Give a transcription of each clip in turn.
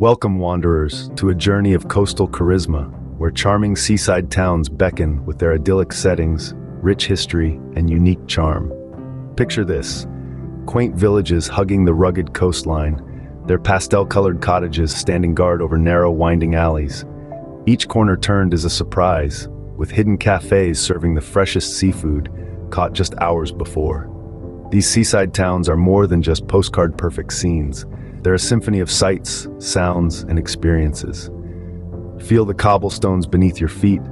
Welcome, wanderers, to a journey of coastal charisma, where charming seaside towns beckon with their idyllic settings, rich history, and unique charm. Picture this: quaint villages hugging the rugged coastline, their pastel-colored cottages standing guard over narrow, winding alleys. Each corner turned is a surprise, with hidden cafes serving the freshest seafood, caught just hours before. These seaside towns are more than just postcard-perfect scenes. They're a symphony of sights, sounds, and experiences. Feel the cobblestones beneath your feet,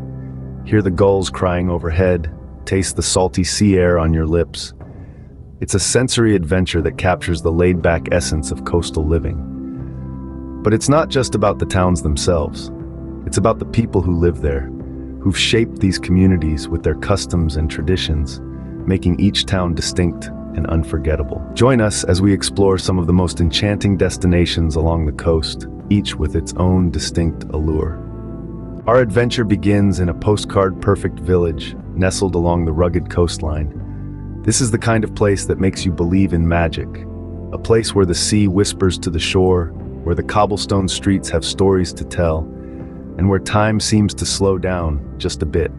hear the gulls crying overhead, taste the salty sea air on your lips. It's a sensory adventure that captures the laid-back essence of coastal living. But it's not just about the towns themselves. It's about the people who live there, who've shaped these communities with their customs and traditions, making each town distinct and unforgettable. Join us as we explore some of the most enchanting destinations along the coast, each with its own distinct allure. Our adventure begins in a postcard-perfect village nestled along the rugged coastline. This is the kind of place that makes you believe in magic, a place where the sea whispers to the shore, where the cobblestone streets have stories to tell, and where time seems to slow down just a bit.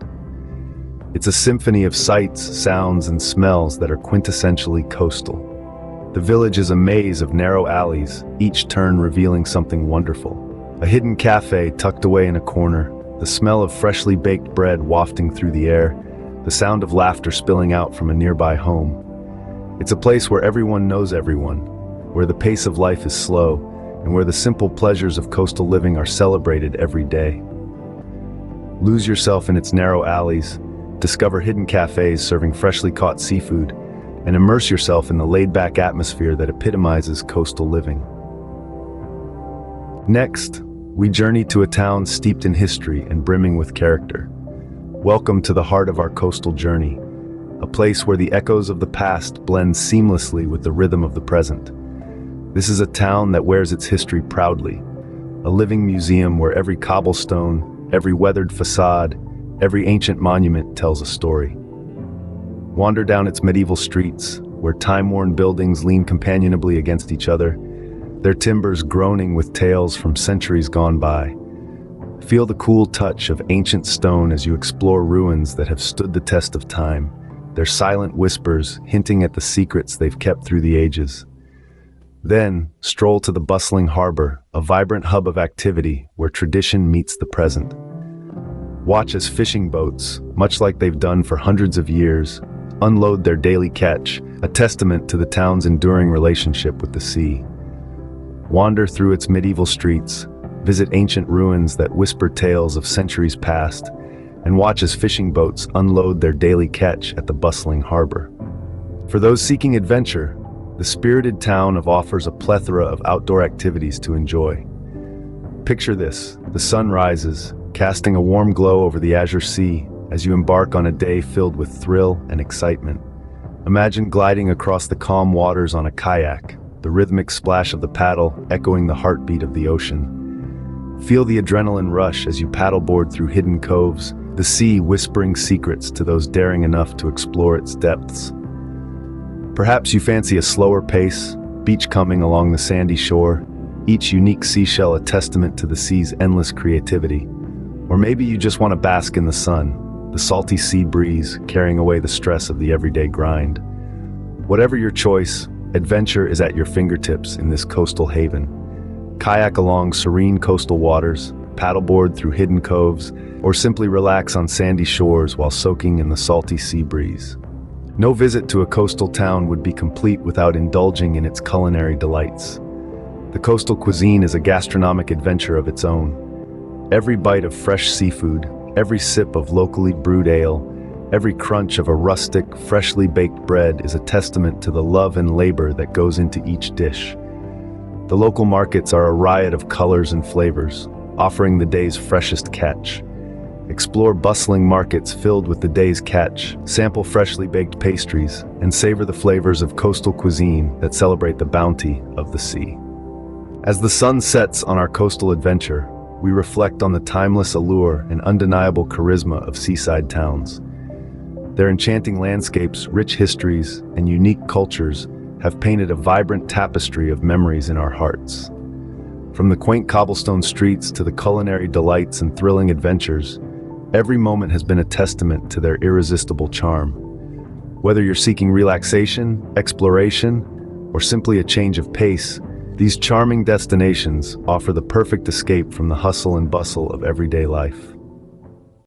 It's a symphony of sights, sounds, and smells that are quintessentially coastal. The village is a maze of narrow alleys, each turn revealing something wonderful. A hidden cafe tucked away in a corner, the smell of freshly baked bread wafting through the air, the sound of laughter spilling out from a nearby home. It's a place where everyone knows everyone, where the pace of life is slow, and where the simple pleasures of coastal living are celebrated every day. Lose yourself in its narrow alleys, discover hidden cafes serving freshly caught seafood, and immerse yourself in the laid-back atmosphere that epitomizes coastal living. Next, we journey to a town steeped in history and brimming with character. Welcome to the heart of our coastal journey, a place where the echoes of the past blend seamlessly with the rhythm of the present. This is a town that wears its history proudly, a living museum where every cobblestone, every weathered facade, every ancient monument tells a story. Wander down its medieval streets, where time-worn buildings lean companionably against each other, their timbers groaning with tales from centuries gone by. Feel the cool touch of ancient stone as you explore ruins that have stood the test of time, their silent whispers hinting at the secrets they've kept through the ages. Then, stroll to the bustling harbor, a vibrant hub of activity where tradition meets the present. Watch as fishing boats, much like they've done for hundreds of years, unload their daily catch, a testament to the town's enduring relationship with the sea. Wander through its medieval streets, visit ancient ruins that whisper tales of centuries past, and watch as fishing boats unload their daily catch at the bustling harbor. For those seeking adventure, the spirited town offers a plethora of outdoor activities to enjoy. Picture this: the sun rises, casting a warm glow over the azure sea as you embark on a day filled with thrill and excitement. Imagine gliding across the calm waters on a kayak, the rhythmic splash of the paddle echoing the heartbeat of the ocean. Feel the adrenaline rush as you paddleboard through hidden coves, the sea whispering secrets to those daring enough to explore its depths. Perhaps you fancy a slower pace, beachcombing along the sandy shore, each unique seashell a testament to the sea's endless creativity. Or maybe you just want to bask in the sun, the salty sea breeze carrying away the stress of the everyday grind. Whatever your choice, adventure is at your fingertips in this coastal haven. Kayak along serene coastal waters, paddleboard through hidden coves, or simply relax on sandy shores while soaking in the salty sea breeze. No visit to a coastal town would be complete without indulging in its culinary delights. The coastal cuisine is a gastronomic adventure of its own. Every bite of fresh seafood, every sip of locally brewed ale, every crunch of a rustic, freshly baked bread is a testament to the love and labor that goes into each dish. The local markets are a riot of colors and flavors, offering the day's freshest catch. Explore bustling markets filled with the day's catch, sample freshly baked pastries, and savor the flavors of coastal cuisine that celebrate the bounty of the sea. As the sun sets on our coastal adventure, we reflect on the timeless allure and undeniable charisma of seaside towns. Their enchanting landscapes, rich histories, and unique cultures have painted a vibrant tapestry of memories in our hearts. From the quaint cobblestone streets to the culinary delights and thrilling adventures, every moment has been a testament to their irresistible charm. Whether you're seeking relaxation, exploration, or simply a change of pace, these charming destinations offer the perfect escape from the hustle and bustle of everyday life.